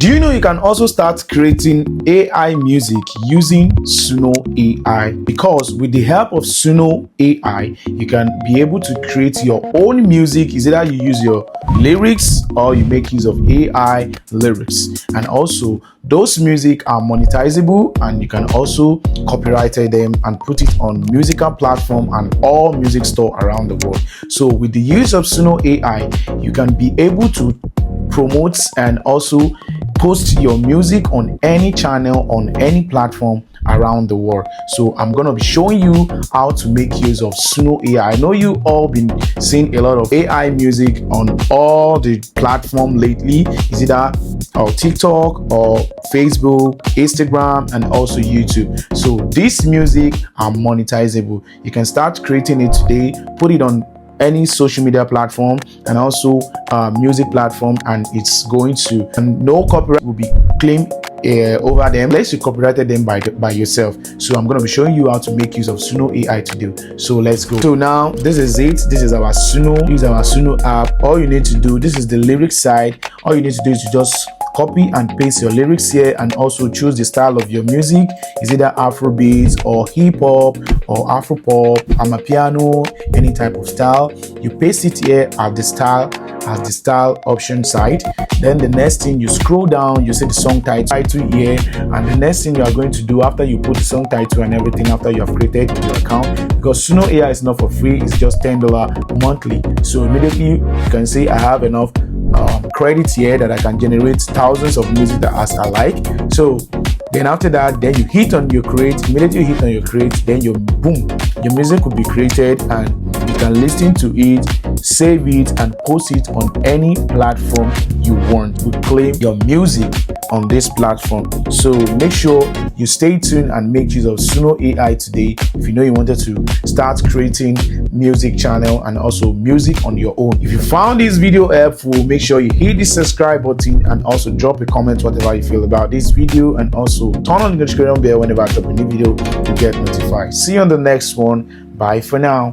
Do you know you can also start creating AI music using Suno AI? Because with the help of Suno AI, you can be able to create your own music. Is either you use your lyrics or you make use of AI lyrics. And also, those music are monetizable, and you can also copyright them and put it on musical platform and all music store around the world. So with the use of Suno AI, you can be able to promote and also post your music on any channel, on any platform around the world. So I'm going to be showing you how to make use of Suno AI. I know you all been seeing a lot of AI music on all the platform lately. Is it TikTok or Facebook, Instagram, and also YouTube. So this music are monetizable. You can start creating it today, put it on any social media platform and also music platform, and it's going to, and no copyright will be claimed over them unless you copyrighted them by yourself. So I'm going to be showing you how to make use of Suno AI to do. So let's go. So now this is it. This is our Suno. Use our Suno app. All you need to do, this is the lyrics side. All you need to do is to just copy and paste your lyrics here, and also choose the style of your music. Is either Afrobeats or hip hop or Afropop, amapiano, any type of style. You paste it here at the style option side. Then the next thing, you scroll down, you see the song title here, and the next thing you are going to do after you put the song title and everything, after you have created your account, because Suno AI is not for free, it's just $10 monthly. So immediately you can say I have enough credits here that I can generate thousands of music that I like. So then after that, then you hit on your create. Immediately you hit on your create, then your music will be created, and you can listen to it, save it, and post it on any platform you want. You claim your music on this platform. So make sure you stay tuned and make use of Suno AI today if you know you wanted to start creating music channel and also music on your own. If you found this video helpful, make sure you hit the subscribe button and also drop a comment whatever you feel about this video, and also turn on the notification bell whenever I drop a new video to get notified. See you on the next one. Bye for now.